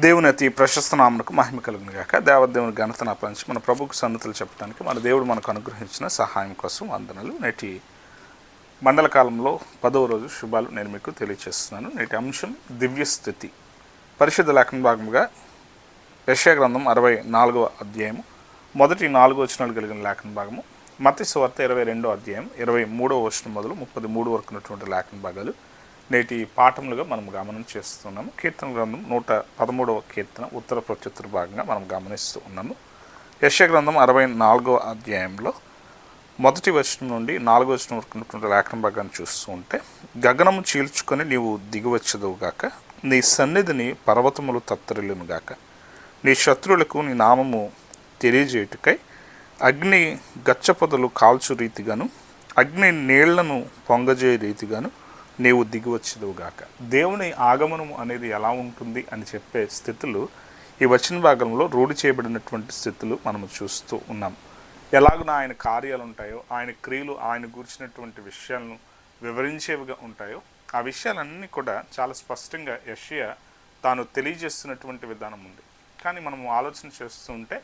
దేవుని అతి ప్రశస్త నామమునకు మహిమ కలుగును గాక. దేవదేవుని ఘనతను అప్పగించి మన ప్రభువుకు సన్నతులు చెప్పడానికి మన దేవుడు మనకు అనుగ్రహించిన సహాయం కోసం వందనలు. నేటి మండల కాలంలో 10వ రోజు శుభాలు నేను మీకు తెలియజేస్తున్నాను. నేటి అంశం దివ్యస్థితి. పరిశుద్ధ లేఖన భాగముగా యెషయా గ్రంథం 64వ అధ్యాయము మొదటి 4 వచనాలు కలిగిన లేఖన భాగము, మత్తయి సువార్త 22వ అధ్యాయం 23వ వచనం మొదలు 33 వరకు ఉన్నటువంటి లేఖన భాగాలు నేటి పాఠములుగా మనం గమనం చేస్తున్నాము. కీర్తన గ్రంథం 113వ కీర్తన ఉత్తర ప్రత్యుత్తర భాగంగా మనం గమనిస్తూ ఉన్నాము. యెషయా గ్రంథం 64వ అధ్యాయంలో మొదటి వచనం నుండి 4వ వచనం వరకు ఉన్నటువంటి లేఖన భాగాన్ని చూస్తూ ఉంటే, గగనము చీల్చుకొని నీవు దిగివచ్చదువుగాక, నీ సన్నిధిని పర్వతములు తత్తరిల్లునుగాక, నీ శత్రువులకు నీ నామము తెలియజేయుటకై అగ్ని గచ్చపొదలు కాల్చు రీతిగాను అగ్ని నీళ్లను పొంగజే రీతిగాను నీవు దిగివచ్చుదువుగాక. దేవుని ఆగమనం అనేది ఎలా ఉంటుంది అని చెప్పే స్థితులు ఈ వచన భాగంలో రూఢి చేయబడినటువంటి స్థితులు మనము చూస్తూ ఉన్నాం. ఎలాగున ఆయన కార్యాలు ఉంటాయో, ఆయన క్రియలు, ఆయన గురించినటువంటి విషయాలను వివరించేవిగా ఉంటాయో, ఆ విషయాలన్నీ కూడా చాలా స్పష్టంగా యెషయా తాను తెలియజేస్తున్నటువంటి విధానం ఉంది. కానీ మనము ఆలోచన చేస్తూ ఉంటే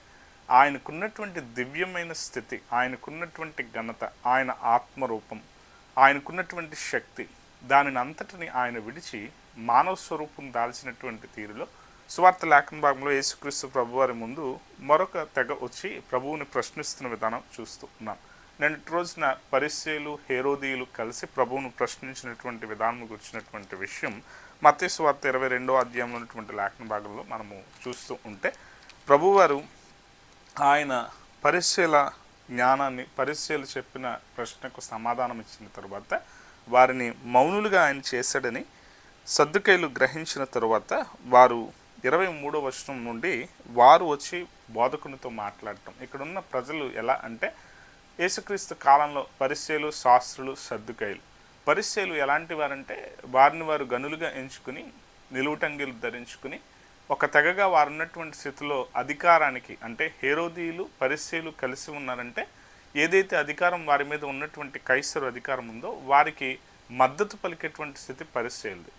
ఆయనకున్నటువంటి దివ్యమైన స్థితి, ఆయనకున్నటువంటి ఘనత, ఆయన ఆత్మరూపం, ఆయనకున్నటువంటి శక్తి, దానిని అంతటిని ఆయన విడిచి మానవ స్వరూపం దాల్చినటువంటి తీరులో సువార్త లేఖన భాగంలో యేసుక్రీస్తు ప్రభువారి ముందు మరొక తెగ వచ్చి ప్రభువుని ప్రశ్నిస్తున్న విధానం చూస్తూ ఉన్నాం. నిన్నటి రోజున పరిసయ్యులు, హేరోదీయులు కలిసి ప్రభువును ప్రశ్నించినటువంటి విధానం గురించినటువంటి విషయం మత్తయి సువార్త 22వ అధ్యాయంలో ఉన్నటువంటి లేఖన భాగంలో మనము చూస్తూ ఉంటే, ప్రభువారు ఆయన పరిసయ్యుల జ్ఞానాన్ని, పరిసయ్యులు చెప్పిన ప్రశ్నకు సమాధానం ఇచ్చిన తరువాత వారిని మౌనులుగా ఆయన చేశాడని సద్దుకైలు గ్రహించిన తరువాత వారు 23వ వచనం నుండి వారు వచ్చి బోధకునితో మాట్లాడటం. ఇక్కడున్న ప్రజలు ఎలా అంటే, యేసుక్రీస్తు కాలంలో పరిసయ్యులు, శాస్త్రులు, సద్దుకైలు. పరిసయ్యులు ఎలాంటి వారంటే, వారిని వారు గనులుగా ఎంచుకుని నిలువుటంగిలు ధరించుకుని ఒక తెగగా వారు ఉన్నటువంటి స్థితిలో అధికారానికి, అంటే హేరోదీయులు, పరిసయ్యులు కలిసి ఉన్నారంటే ఏదైతే అధికారం వారి మీద ఉన్నటువంటి కైసరు అధికారం ఉందో వారికి మద్దతు పలికేటువంటి స్థితి పరిసయ్యులది.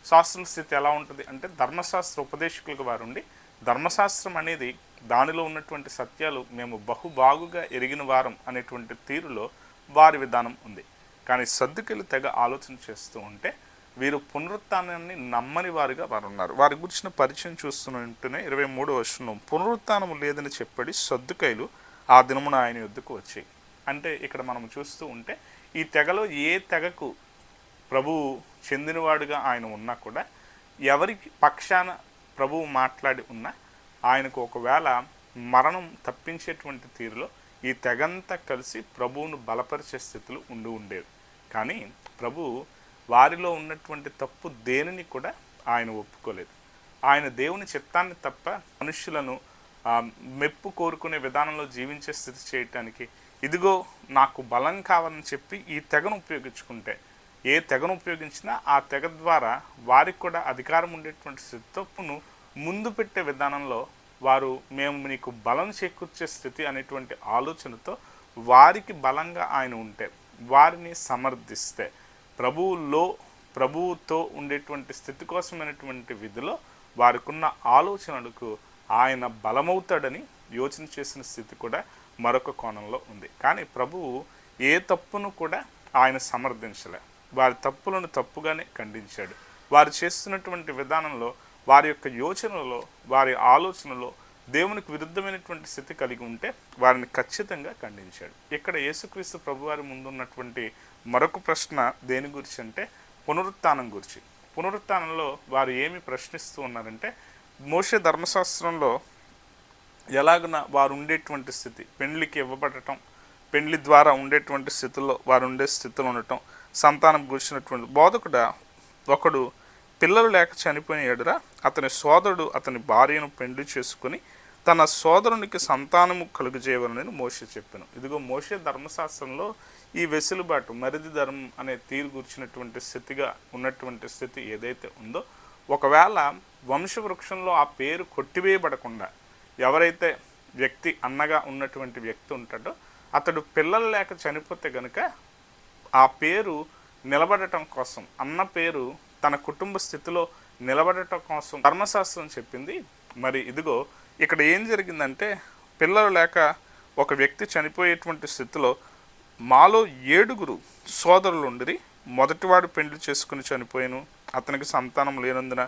శాస్త్రుల స్థితి ఎలా ఉంటుంది అంటే, ధర్మశాస్త్ర ఉపదేశకులుగా వారు ఉండి, ధర్మశాస్త్రం అనేది దానిలో ఉన్నటువంటి సత్యాలు మేము బహుబాగుగా ఎరిగిన వారం అనేటువంటి తీరులో వారి విధానం ఉంది. కానీ సద్దుకైలు తెగ ఆలోచన చేస్తూ ఉంటే వీరు పునరుత్థానాన్ని నమ్మని వారుగా వారు ఉన్నారు. వారి గురించిన పరిచయం చూస్తుంటేనే 23వ వచనం, పునరుత్థానము లేదని చెప్పడి సద్దుకైలు ఆ దినమున ఆయన యుద్ధకు వచ్చాయి. అంటే ఇక్కడ మనం చూస్తూ ఉంటే ఈ తెగలో ఏ తెగకు ప్రభువు చెందినవాడుగా ఆయన ఉన్నా కూడా, ఎవరికి పక్షాన ప్రభువు మాట్లాడి ఉన్నా ఆయనకు ఒకవేళ మరణం తప్పించేటువంటి తీరులో ఈ తెగంతా కలిసి ప్రభువును బలపరిచే స్థితిలో ఉండేవి. కానీ ప్రభువు వారిలో ఉన్నటువంటి తప్పు దేనిని కూడా ఆయన ఒప్పుకోలేదు. ఆయన దేవుని చిత్తాన్ని తప్ప మనుష్యులను మెప్పు కోరుకునే విధానంలో జీవించే స్థితి చేయటానికి, ఇదిగో నాకు బలం కావాలని చెప్పి ఈ తెగను ఉపయోగించుకుంటే, ఏ తెగను ఉపయోగించినా ఆ తెగ ద్వారా వారికి కూడా అధికారం ఉండేటువంటి తప్పును ముందు పెట్టే విధానంలో వారు మేము నీకు బలం చేకూర్చే స్థితి అనేటువంటి ఆలోచనతో వారికి బలంగా ఆయన ఉంటే, వారిని సమర్థిస్తే, ప్రభువుతో ఉండేటువంటి స్థితి కోసమైనటువంటి విధిలో వారికున్న ఆలోచనలకు ఆయన బలమవుతాడని యోచన చేసిన స్థితి కూడా మరొక కోణంలో ఉంది. కానీ ప్రభువు ఏ తప్పును కూడా ఆయన సమర్థించలే. వారి తప్పులను తప్పుగానే ఖండించాడు. వారు చేస్తున్నటువంటి విధానంలో, వారి యొక్క యోచనలో, వారి ఆలోచనలో దేవునికి విరుద్ధమైనటువంటి స్థితి కలిగి ఉంటే వారిని ఖచ్చితంగా ఖండించాడు. ఇక్కడ యేసుక్రీస్తు ప్రభువారి ముందున్నటువంటి మరొక ప్రశ్న దేని గురించి అంటే, పునరుత్థానం గురించి. పునరుత్థానంలో వారు ఏమి ప్రశ్నిస్తూ ఉన్నారంటే, మోషే ధర్మశాస్త్రంలో ఎలాగున వారు ఉండేటువంటి స్థితి, పెండ్లికి ఇవ్వబడటం, పెండ్లి ద్వారా ఉండేటువంటి స్థితిలో వారు ఉండే స్థితిలో ఉండటం, సంతానం గురించినటువంటి బోధకుడు ఒకడు పిల్లలు లేక చనిపోయిన ఎడురా అతని సోదరుడు అతని భార్యను పెండ్లి చేసుకుని తన సోదరునికి సంతానము కలుగజేయవలని మోషే చెప్పాను. ఇదిగో మోషే ధర్మశాస్త్రంలో ఈ వెసులుబాటు, మరిది ధర్మం అనే తీరు గురించినటువంటి స్థితిగా ఉన్నటువంటి స్థితి ఏదైతే ఉందో, ఒకవేళ వంశవృక్షంలో ఆ పేరు కొట్టివేయబడకుండా ఎవరైతే వ్యక్తి అన్నగా ఉన్నటువంటి వ్యక్తి ఉంటాడో అతడు పిల్లలు లేక చనిపోతే కనుక ఆ పేరు నిలబడటం కోసం, అన్న పేరు తన కుటుంబ స్థితిలో నిలబడటం కోసం ధర్మశాస్త్రం చెప్పింది. మరి ఇదిగో ఇక్కడ ఏం జరిగిందంటే, పిల్లలు లేక ఒక వ్యక్తి చనిపోయేటువంటి స్థితిలో మాలో 7 సోదరులు ఉండిరి. మొదటివాడు పెండ్లి చేసుకుని చనిపోయాను, అతనికి సంతానం లేనందున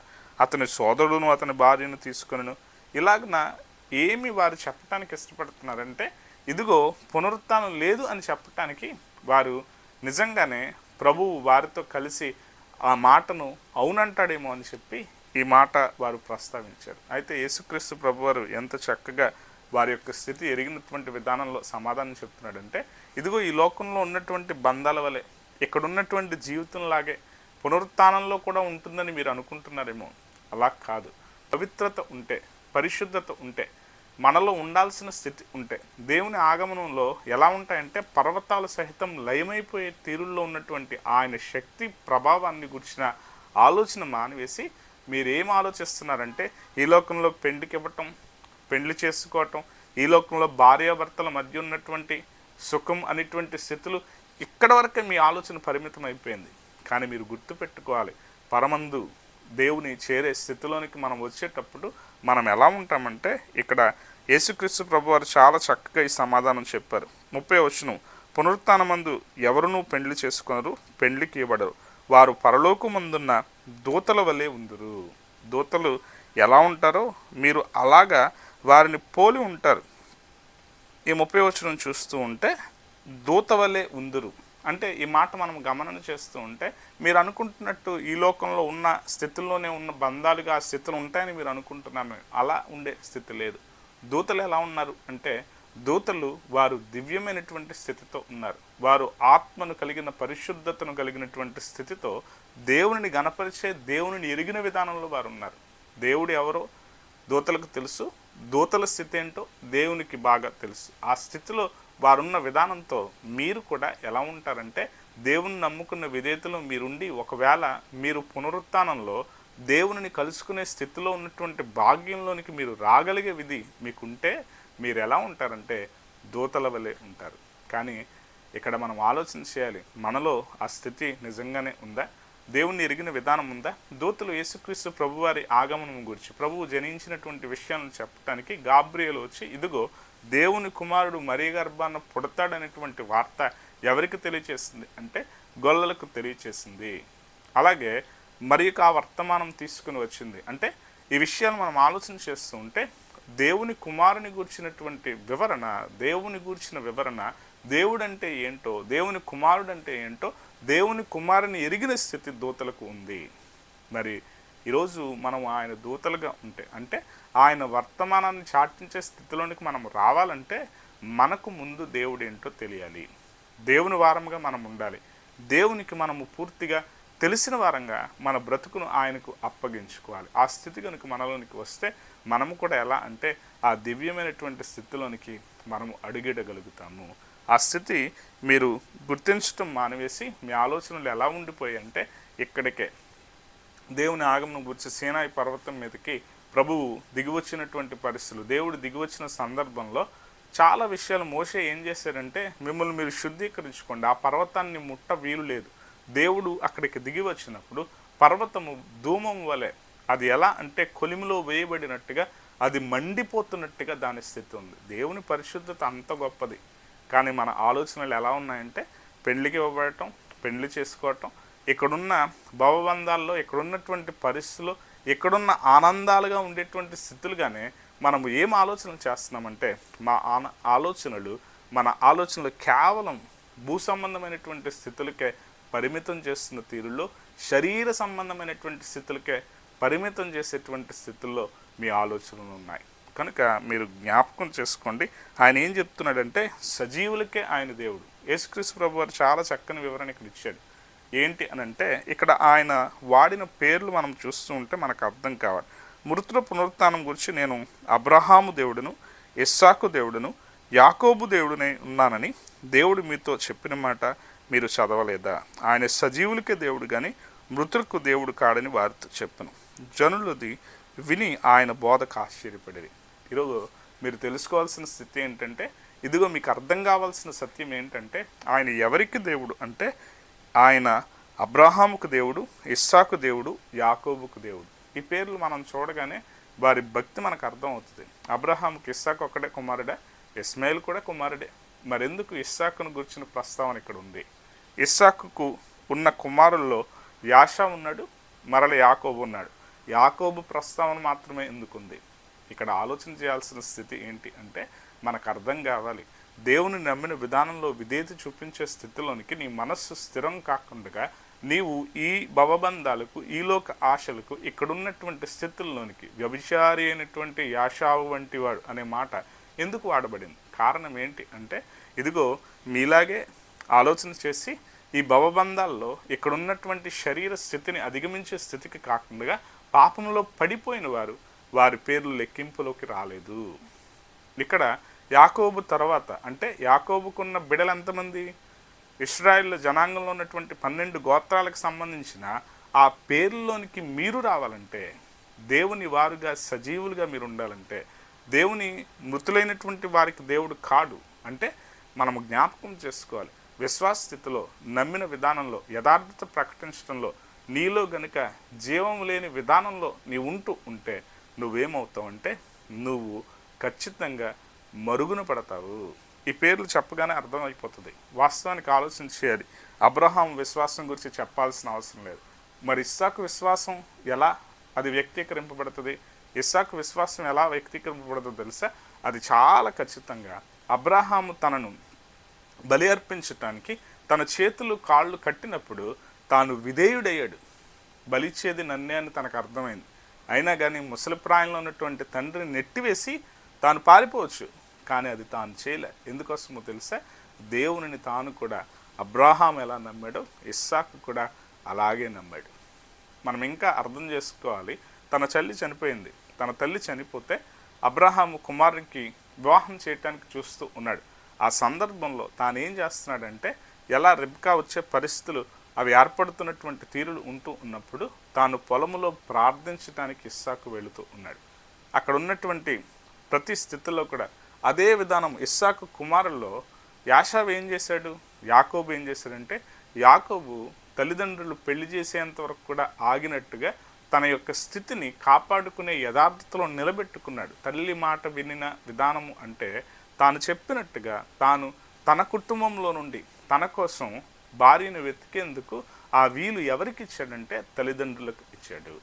అతని సోదరుడును అతని భార్యను తీసుకొనిను. ఇలాగన ఏమి వారు చెప్పడానికి ఇష్టపడుతున్నారంటే, ఇదిగో పునరుత్థానం లేదు అని చెప్పటానికి వారు నిజంగానే ప్రభువు వారితో కలిసి ఆ మాటను అవునంటాడేమో అని చెప్పి ఈ మాట వారు ప్రస్తావించారు. అయితే యేసుక్రీస్తు ప్రభువారు ఎంత చక్కగా వారి యొక్క స్థితి ఎరిగినటువంటి విధానంలో సమాధానం చెప్తున్నాడంటే, ఇదిగో ఈ లోకంలో ఉన్నటువంటి బంధాల వలె ఇక్కడ ఉన్నటువంటి జీవితంలాగే పునరుత్థానంలో కూడా ఉంటుందని మీరు అనుకుంటున్నారేమో. అలా కాదు. పవిత్రత ఉంటే, పరిశుద్ధత ఉంటే, మనలో ఉండాల్సిన స్థితి ఉంటే, దేవుని ఆగమనంలో ఎలా ఉంటాయంటే పర్వతాలు సహితం లయమైపోయే తీరుల్లో ఉన్నటువంటి ఆయన శక్తి ప్రభావాన్ని గురించిన ఆలోచన మానివేసి మీరేం ఆలోచిస్తున్నారంటే, ఈ లోకంలో పెండ్లికి ఇవ్వటం, పెండ్లి చేసుకోవటం, ఈ లోకంలో భార్యాభర్తల మధ్య ఉన్నటువంటి సుఖం అనేటువంటి స్థితులు, ఇక్కడ వరకే మీ ఆలోచన పరిమితం అయిపోయింది. కానీ మీరు గుర్తుపెట్టుకోవాలి, పరమందు దేవుని చేరే స్థితిలోనికి మనం వచ్చేటప్పుడు మనం ఎలా ఉంటామంటే, ఇక్కడ యేసుక్రీస్తు ప్రభువారు చాలా చక్కగా ఈ సమాధానం చెప్పారు. 30వ వచనం, పునరుత్థానమందు ఎవరునూ పెండ్లి చేసుకొనరు, పెండ్లికి ఇవ్వడరు, వారు పరలోకమందున్న దూతల వలె ఉందురు. దూతలు ఎలా ఉంటారో మీరు అలాగా వారిని పోలి ఉంటారు. ఈ 30వ వచనం చూస్తూ ఉంటే దూత వలె ఉందురు అంటే ఈ మాట మనం గమనం చేస్తూ ఉంటే, మీరు అనుకుంటున్నట్టు ఈ లోకంలో ఉన్న స్థితుల్లోనే ఉన్న బంధాలుగా ఆ స్థితులు ఉంటాయని మీరు అనుకుంటున్నాను. అలా ఉండే స్థితి లేదు. దూతలు ఎలా ఉన్నారు అంటే, దూతలు వారు దివ్యమైనటువంటి స్థితితో ఉన్నారు. వారు ఆత్మను కలిగిన, పరిశుద్ధతను కలిగినటువంటి స్థితితో దేవునిని గణపరిచే, దేవునిని ఎరిగిన విధానంలో వారు ఉన్నారు. దేవుడు ఎవరో దూతలకు తెలుసు, దూతల స్థితి ఏంటో దేవునికి బాగా తెలుసు. ఆ స్థితిలో వారున్న విధానంతో మీరు కూడా ఎలా ఉంటారంటే, దేవుని నమ్ముకున్న విధేయతలో మీరుండి, ఒకవేళ మీరు పునరుత్థానంలో దేవునిని కలుసుకునే స్థితిలో ఉన్నటువంటి భాగ్యంలోనికి మీరు రాగలిగే విధి మీకుంటే మీరు ఎలా ఉంటారంటే దూతల వలె ఉంటారు. కానీ ఇక్కడ మనం ఆలోచన చేయాలి, మనలో ఆ స్థితి నిజంగానే ఉందా? దేవుణ్ణి ఎరిగిన విధానం ఉందా? దూతలు యేసుక్రీస్తు ప్రభువారి ఆగమనం గురించి, ప్రభువు జనించినటువంటి విషయాలను చెప్పడానికి గాబ్రియేలు వచ్చి, ఇదిగో దేవుని కుమారుడు మరియ గర్భాన పుడతాడనేటువంటి వార్త ఎవరికి తెలియచేసింది అంటే గొల్లలకు తెలియచేసింది. అలాగే మరియకు ఆ వర్తమానం తీసుకుని వచ్చింది. అంటే ఈ విషయాలు మనం ఆలోచన చేస్తూ ఉంటే దేవుని కుమారుని గూర్చినటువంటి వివరణ, దేవుని గూర్చిన వివరణ, దేవుడంటే ఏంటో, దేవుని కుమారుడు అంటే ఏంటో, దేవుని కుమారుని ఎరిగిన స్థితి దూతలకు ఉంది. మరి ఈరోజు మనం ఆయన దూతలుగా ఉంటే, అంటే ఆయన వర్తమానాన్ని చాటించే స్థితిలోనికి మనం రావాలంటే మనకు ముందు దేవుడు ఏంటో తెలియాలి. దేవుని వారంగా మనం ఉండాలి. దేవునికి మనము పూర్తిగా తెలిసిన వారంగా మన బ్రతుకును ఆయనకు అప్పగించుకోవాలి. ఆ స్థితి కనుక మనలోనికి వస్తే మనము కూడా ఎలా అంటే ఆ దివ్యమైనటువంటి స్థితిలోనికి మనము అడుగేయగలుగుతాము. ఆ స్థితి మీరు గుర్తించటం మానివేసి మీ ఆలోచనలు ఎలా ఉండిపోయాయి అంటే, ఇక్కడికే దేవుని ఆగమనం గురించి సీనాయి పర్వతం మీదకి ప్రభువు దిగివచ్చినటువంటి పరిస్థితులు, దేవుడు దిగివచ్చిన సందర్భంలో చాలా విషయాలు మోషే ఏం చేశారంటే, మిమ్మల్ని మీరు శుద్ధీకరించుకోండి, ఆ పర్వతాన్ని ముట్ట వీలు లేదు. దేవుడు అక్కడికి దిగి వచ్చినప్పుడు పర్వతము ధూమం వలె, అది ఎలా అంటే కొలిమిలో వేయబడినట్టుగా, అది మండిపోతున్నట్టుగా దాని స్థితి ఉంది. దేవుని పరిశుద్ధత అంత గొప్పది. కానీ మన ఆలోచనలు ఎలా ఉన్నాయంటే, పెళ్లికి ఇవ్వబడటం, పెళ్లి చేసుకోవటం, ఇక్కడున్న భవబంధాల్లో, ఇక్కడున్నటువంటి పరిస్థితులు, ఇక్కడున్న ఆనందాలుగా ఉండేటువంటి స్థితులుగానే మనము ఏం ఆలోచనలు చేస్తున్నామంటే, మన ఆలోచనలు కేవలం భూ సంబంధమైనటువంటి స్థితులకే పరిమితం చేస్తున్న తీరులో, శరీర సంబంధమైనటువంటి స్థితులకే పరిమితం చేసేటువంటి స్థితుల్లో మీ ఆలోచనలు ఉన్నాయి. కనుక మీరు జ్ఞాపకం చేసుకోండి, ఆయన ఏం చెప్తున్నాడంటే సజీవులకే ఆయన దేవుడు. యేసుక్రీస్తు ప్రభు వారు చాలా చక్కని వివరణ ఇక్కడ ఇచ్చాడు. ఏంటి అని అంటే, ఇక్కడ ఆయన వాడిన పేర్లు మనం చూస్తూ ఉంటే మనకు అర్థం కావాలి. మృతుల పునరుత్థానం గురించి నేను అబ్రహాము దేవుడును, ఇస్సాకు దేవుడును, యాకోబు దేవుడునే ఉన్నానని దేవుడు మీతో చెప్పిన మాట మీరు చదవలేదా? ఆయన సజీవులకే దేవుడు కానీ మృతులకు దేవుడు కాడని వారితో చెప్పను. జనులది విని ఆయన బోధకు ఆశ్చర్యపడేది. ఈరోజు మీరు తెలుసుకోవాల్సిన స్థితి ఏంటంటే, ఇదిగో మీకు అర్థం కావాల్సిన సత్యం ఏంటంటే, ఆయన ఎవరికి దేవుడు అంటే, ఆయన అబ్రహాముకు దేవుడు, ఇస్సాకు దేవుడు, యాకోబుకు దేవుడు. ఈ పేర్లు మనం చూడగానే వారి భక్తి మనకు అర్థం అవుతుంది. అబ్రహాంకి ఇస్సాకు ఒక్కడే కుమారుడే, ఇస్మాయిల్ కూడా కుమారుడే. మరెందుకు ఇస్సాకును గురించిన ప్రస్తావన ఇక్కడ ఉంది? ఇస్సాకుకు ఉన్న కుమారుల్లో యాషా ఉన్నాడు, మరల యాకోబు ఉన్నాడు. యాకోబు ప్రస్తావన మాత్రమే ఎందుకుంది? ఇక్కడ ఆలోచన చేయాల్సిన స్థితి ఏంటి అంటే, మనకు అర్థం కావాలి, దేవుని నమ్మిన విధానంలో విధేయత చూపించే స్థితిలోనికి నీ మనస్సు స్థిరం కాకుండా నీవు ఈ భవబంధాలకు, ఈలోక ఆశలకు, ఇక్కడున్నటువంటి స్థితుల్లోనికి వ్యభిచారి అయినటువంటి యాషావు వంటి వాడు అనే మాట ఎందుకు వాడబడింది? కారణం ఏంటి అంటే, ఇదిగో మీలాగే ఆలోచన చేసి ఈ భవబంధాల్లో ఇక్కడున్నటువంటి శరీర స్థితిని అధిగమించే స్థితికి కాకుండా పాపంలో పడిపోయిన వారు, వారి పేర్లు లెక్కింపులోకి రాలేదు. ఇక్కడ యాకోబు తర్వాత అంటే యాకోబుకున్న బిడలు ఎంతమంది? ఇశ్రాయేల్ జనాంగంలో ఉన్నటువంటి 12 గోత్రాలకు సంబంధించిన ఆ పేర్లలోనికి మీరు రావాలంటే, దేవుని వారుగా సజీవులుగా మీరు ఉండాలంటే, దేవుని మృతులైనటువంటి వారికి దేవుడు కాడు అంటే మనము జ్ఞాపకం చేసుకోవాలి. విశ్వాస స్థితిలో, నమ్మిన విధానంలో, యథార్థత ప్రకటించడంలో, నీలో గనుక జీవం లేని విధానంలో నీవు ఉంటే నువ్వేమవుతావు అంటే, నువ్వు ఖచ్చితంగా మరుగున పడతావు. ఈ పేర్లు చెప్పగానే అర్థమైపోతుంది. వాస్తవానికి ఆలోచన చేయాలి. అబ్రహాం విశ్వాసం గురించి చెప్పాల్సిన అవసరం లేదు. మరి ఇస్సాకు విశ్వాసం ఎలా అది వ్యక్తీకరింపబడుతుంది? ఇస్సాకు విశ్వాసం ఎలా వ్యక్తీకరింపబడుతుందో తెలుసా? అది చాలా ఖచ్చితంగా అబ్రహాము తనను బలి అర్పించటానికి తన చేతులు కాళ్ళు కట్టినప్పుడు తాను విధేయుడయ్యాడు. బలిచ్చేది నన్నే అని తనకు అర్థమైంది. అయినా కానీ ముసలిప్రాయంలో ఉన్నటువంటి తండ్రిని నెట్టివేసి తాను పారిపోవచ్చు, కానీ అది తాను చేయలే. ఎందుకోసమో తెలుసా? దేవునిని తాను కూడా అబ్రహాం ఎలా నమ్మాడో ఇస్సాకు కూడా అలాగే నమ్మాడు. మనం ఇంకా అర్థం చేసుకోవాలి. తన తల్లి చనిపోయింది. తన తల్లి చనిపోతే అబ్రహాము కుమారునికి వివాహం చేయటానికి చూస్తూ ఉన్నాడు. ఆ సందర్భంలో తాను ఏం చేస్తున్నాడంటే, ఎలా రిబ్కా వచ్చే పరిస్థితులు అవి ఏర్పడుతున్నటువంటి తీరులు ఉంటూ ఉన్నప్పుడు తాను పొలములో ప్రార్థించడానికి ఇస్సాకు వెళుతూ ఉన్నాడు. అక్కడ ఉన్నటువంటి ప్రతి స్థితిలో కూడా అదే విధానం. ఇస్సాకు కుమారుల్లో యాషావు ఏం చేశాడు? యాకోబు ఏం చేశాడంటే, యాకోబు తల్లిదండ్రులు పెళ్లి చేసేంత వరకు కూడా ఆగినట్టుగా తన యొక్క స్థితిని కాపాడుకునే యథార్థతలో నిలబెట్టుకున్నాడు. తల్లి మాట వినిన విధానము అంటే తాను చెప్పినట్టుగా తాను తన కుటుంబంలో నుండి తన కోసం భార్యను వెతికేందుకు ఆ వీలు ఎవరికి ఇచ్చాడంటే తల్లిదండ్రులకు ఇచ్చాడు.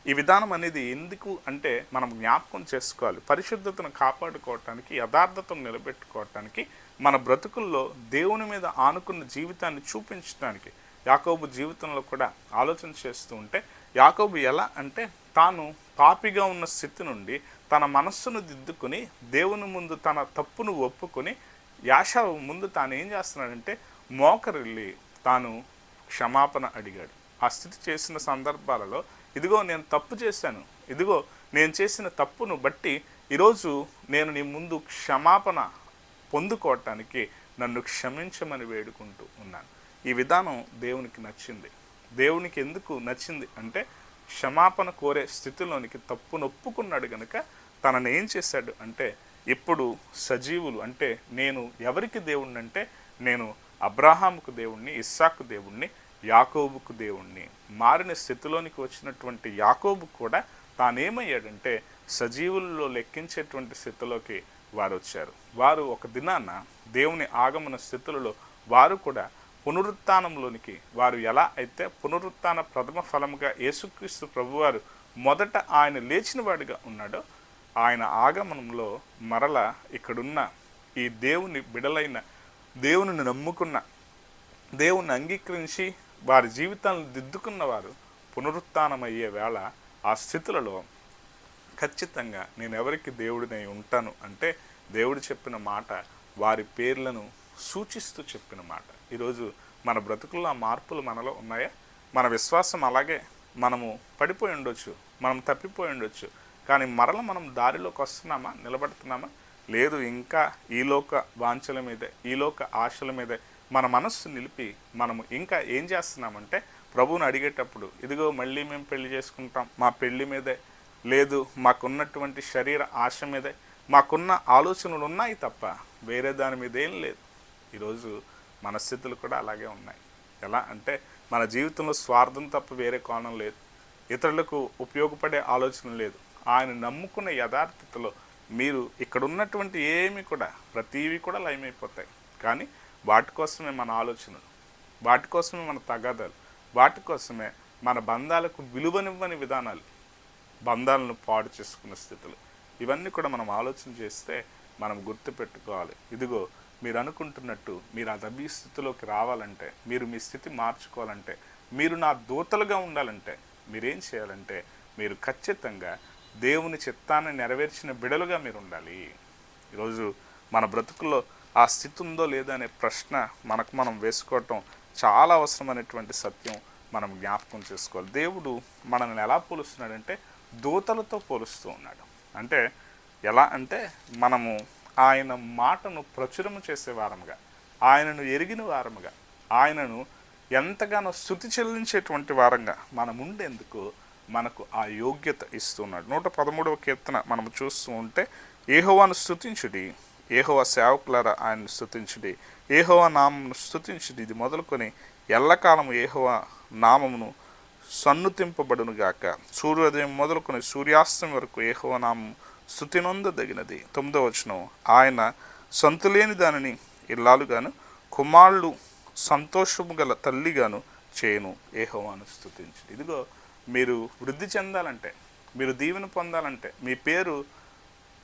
ఈ విధానం అనేది ఎందుకు అంటే మనం జ్ఞాపకం చేసుకోవాలి. పరిశుద్ధతను కాపాడుకోవటానికి, యథార్థతను నిలబెట్టుకోవటానికి, మన బ్రతుకుల్లో దేవుని మీద ఆనుకున్న జీవితాన్ని చూపించడానికి యాకోబు జీవితంలో కూడా ఆలోచన చేస్తూ ఉంటే, యాకోబు ఎలా అంటే తాను పాపిగా ఉన్న స్థితి నుండి తన మనస్సును దిద్దుకుని దేవుని ముందు తన తప్పును ఒప్పుకొని యాషావు ముందు తాను ఏం చేస్తున్నాడంటే మోకరిల్లి తాను క్షమాపణ అడిగాడు. ఆ స్థితి చేసిన సందర్భాలలో ఇదిగో నేను తప్పు చేశాను, ఇదిగో నేను చేసిన తప్పును బట్టి ఈరోజు నేను నీ ముందు క్షమాపణ పొందుకోవటానికి నన్ను క్షమించమని వేడుకుంటూ ఉన్నాను. ఈ విధానం దేవునికి నచ్చింది. దేవునికి ఎందుకు నచ్చింది అంటే క్షమాపణ కోరే స్థితిలోనికి తప్పును ఒప్పుకున్నాడు కనుక తనను ఏం చేశాడు అంటే, ఇప్పుడు సజీవులు అంటే నేను ఎవరికి దేవుణ్ణి అంటే నేను అబ్రహాముకు దేవుణ్ణి, ఇస్సాకు దేవుణ్ణి, యాకోబుకు దేవుణ్ణి. మారిన స్థితిలోనికి వచ్చినటువంటి యాకోబు కూడా తానేమయ్యాడంటే సజీవుల్లో లెక్కించేటువంటి స్థితిలోకి వారు వచ్చారు. వారు ఒక దినాన దేవుని ఆగమన స్థితులలో వారు కూడా పునరుత్థానంలోనికి, వారు ఎలా అయితే పునరుత్థాన ప్రథమ ఫలముగా యేసుక్రీస్తు ప్రభువారు మొదట ఆయన లేచిన వాడిగా ఉన్నాడో, ఆయన ఆగమనంలో మరల ఇక్కడున్న ఈ దేవుని బిడలైన, దేవుని నమ్ముకున్న, దేవుని అంగీకరించి వారి జీవితాలను దిద్దుకున్న వారు పునరుత్థానమయ్యే వేళ ఆ స్థితులలో ఖచ్చితంగా నేను ఎవరికి దేవుడినై ఉంటాను అంటే దేవుడు చెప్పిన మాట వారి పేర్లను సూచిస్తూ చెప్పిన మాట. ఈరోజు మన బ్రతుకుల్లో ఆ మార్పులు మనలో ఉన్నాయా? మన విశ్వాసం అలాగే మనము పడిపోయి ఉండొచ్చు, మనం తప్పిపోయి ఉండొచ్చు, కానీ మరల మనం దారిలోకి వస్తున్నామా, నిలబడుతున్నామా? లేదు, ఇంకా ఈలోక వాంఛల మీదే, ఈలోక ఆశల మీదే మన మనస్సు నిలిపి మనము ఇంకా ఏం చేస్తున్నామంటే ప్రభువుని అడిగేటప్పుడు ఇదిగో మళ్ళీ మేము పెళ్లి చేసుకుంటాం, మా పెళ్లి మీదే, లేదు మాకున్నటువంటి శరీర ఆశ మీదే, మాకున్న ఆలోచనలు ఉన్నాయి తప్ప వేరే దాని మీద ఏం లేదు. ఈరోజు మనస్థితులు కూడా అలాగే ఉన్నాయి. ఎలా అంటే మన జీవితంలో స్వార్థం తప్ప వేరే కోణం లేదు. ఇతరులకు ఉపయోగపడే ఆలోచన లేదు. ఆయన నమ్ముకున్న యథార్థతలో మీరు ఇక్కడ ఉన్నటువంటి ఏమి కూడా ప్రతీవి కూడా లయమైపోతాయి. కానీ వాటి కోసమే మన ఆలోచనలు, వాటి కోసమే మన తగాదాలు, వాటి కోసమే మన బంధాలకు విలువనివ్వని విధానాలు, బంధాలను పాడు చేసుకున్న స్థితులు, ఇవన్నీ కూడా మనం ఆలోచన చేస్తే మనం గుర్తుపెట్టుకోవాలి. ఇదిగో మీరు అనుకుంటున్నట్టు మీరు ఆ దబీ స్థితిలోకి రావాలంటే, మీరు మీ స్థితి మార్చుకోవాలంటే, మీరు నా దూతలుగా ఉండాలంటే మీరేం చేయాలంటే మీరు ఖచ్చితంగా దేవుని చిత్తాన్ని నెరవేర్చిన బిడలుగా మీరు ఉండాలి. ఈరోజు మన బ్రతుకుల్లో ఆ స్థితి ఉందో లేదా అనే ప్రశ్న మనకు మనం వేసుకోవటం చాలా అవసరమైనటువంటి సత్యం మనం జ్ఞాపకం చేసుకోవాలి. దేవుడు మనల్ని ఎలా పోలుస్తున్నాడంటే దూతలతో పోలుస్తూ ఉన్నాడు. అంటే ఎలా అంటే మనము ఆయన మాటను ప్రచురము చేసే వారముగా, ఆయనను ఎరిగిన వారముగా, ఆయనను ఎంతగానో స్తుతి చెల్లించేటువంటి వారంగా మనం ఉండేందుకు మనకు ఆ యోగ్యత ఇస్తున్నాడు. 113వ కీర్తన మనం చూస్తూ ఉంటే, యెహోవాను స్తుతించుడి, యెహోవా సేవకులారా ఆయనను స్తుతించుడి, యెహోవా నామమును స్తుతించుడి, ఇది మొదలుకొని ఎల్లకాలము యెహోవా నామమును సన్నుతింపబడునుగాక, సూర్యోదయం మొదలుకొని సూర్యాస్తం వరకు యెహోవా నామము స్తుతినొందదగినది. 9వ వచనం, ఆయన సంతులేని దానిని ఇల్లాలుగాను కుమారులు సంతోషము గల తల్లిగాను చేయను, యెహోవాను స్తుతించుడి. ఇదిగో మీరు వృద్ధి చెందాలంటే, మీరు దీవెన పొందాలంటే, మీ పేరు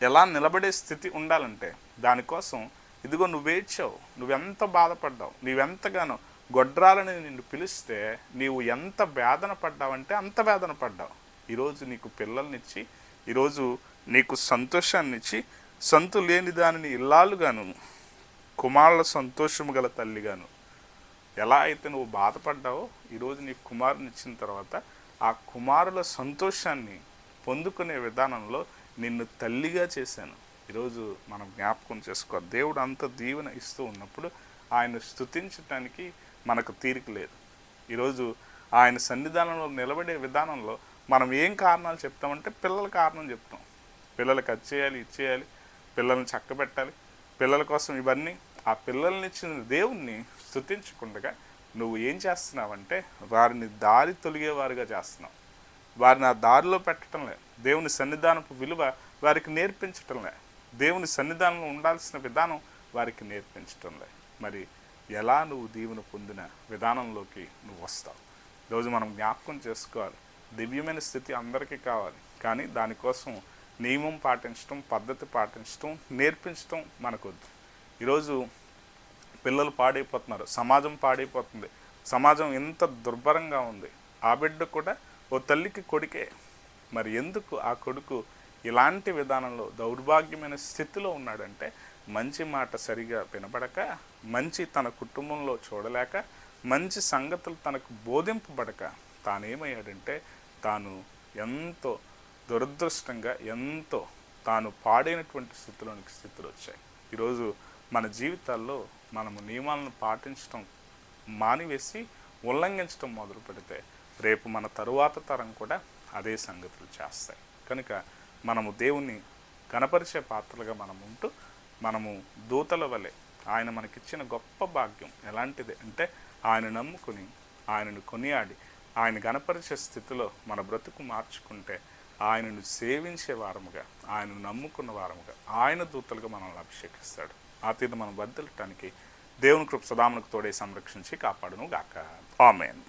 ఎలా నిలబడే స్థితి ఉండాలంటే దానికోసం ఇదిగో నువ్వేడ్చావు, నువ్వెంత బాధపడ్డావు, నీవెంతగానో గొడ్రాలని నిన్ను పిలిస్తే నీవు ఎంత వేదన పడ్డావంటే అంత వేదన పడ్డావు. ఈరోజు నీకు పిల్లల్నిచ్చి, ఈరోజు నీకు సంతోషాన్నిచ్చి, సంతు లేని దానిని ఇల్లాలుగాను కుమారుల సంతోషము గల తల్లిగాను, ఎలా అయితే నువ్వు బాధపడ్డావో ఈరోజు నీకు కుమారుని ఇచ్చిన తర్వాత ఆ కుమారుల సంతోషాన్ని పొందుకునే విధానంలో నిన్ను తల్లిగా చేశాను. ఈరోజు మనం జ్ఞాపకం చేసుకోవాలి. దేవుడు అంత దీవెన ఇస్తూ ఉన్నప్పుడు ఆయన స్తుతించటానికి మనకు తీరిక లేదు. ఈరోజు ఆయన సన్నిధానంలో నిలబడే విధానంలో మనం ఏం కారణాలు చెప్తామంటే పిల్లల కారణం చెప్తాం. పిల్లలకి అది చేయాలి, ఇది చేయాలి, పిల్లల్ని చక్కబెట్టాలి, పిల్లల కోసం ఇవన్నీ. ఆ పిల్లల్ని ఇచ్చిన దేవుణ్ణి స్తుతించకుండా నువ్వు ఏం చేస్తున్నావంటే వారిని దారి తొలిగేవారుగా చేస్తున్నావు. వారిని ఆ దారిలో పెట్టడంలే, దేవుని సన్నిధానపు విలువ వారికి నేర్పించటంలే, దేవుని సన్నిధానంలో ఉండాల్సిన విధానం వారికి నేర్పించటంలే. మరి ఎలా నువ్వు దీవెన పొందిన విధానంలోకి నువ్వు వస్తావు? ఈరోజు మనం జ్ఞాపకం చేసుకోవాలి. దివ్యమైన స్థితి అందరికీ కావాలి, కానీ దానికోసం నియమం పాటించడం, పద్ధతి పాటించడం, నేర్పించడం మనకొద్దు. ఈరోజు పిల్లలు పాడైపోతున్నారు, సమాజం పాడైపోతుంది, సమాజం ఎంత దుర్భరంగా ఉంది. ఆ బిడ్డ కూడా ఓ తల్లికి కొడుకే. మరి ఎందుకు ఆ కొడుకు ఇలాంటి విధానంలో దౌర్భాగ్యమైన స్థితిలో ఉన్నాడంటే మంచి మాట సరిగా వినబడక, మంచి తన కుటుంబంలో చూడలేక, మంచి సంగతులు తనకు బోధింపబడక తానేమయ్యాడంటే తాను ఎంతో దురదృష్టంగా, ఎంతో తాను పాడైనటువంటి స్థితులు వచ్చాయి. ఈరోజు మన జీవితాల్లో మనము నియమాలను పాటించడం మానివేసి ఉల్లంఘించడం మొదలు పెడితే రేపు మన తరువాత తరం కూడా అదే సంగతులు చేస్తాయి. కనుక మనము దేవుణ్ణి కనపరిచే పాత్రలుగా మనం ఉంటూ, మనము దూతల వలె ఆయన మనకిచ్చిన గొప్ప భాగ్యం ఎలాంటిది అంటే ఆయన నమ్ముకుని, ఆయనను కొనియాడి, ఆయన గణపరిచే స్థితిలో మన బ్రతుకు మార్చుకుంటే ఆయనను సేవించే వారముగా, ఆయనను నమ్ముకున్న వారముగా, ఆయన దూతలుగా మనల్ని అభిషేకిస్తాడు. ఆ తీరు మనం బద్దలటానికి దేవుని కృప సదా మనకు తోడే సంరక్షించి కాపాడును గాక. ఆమేన్.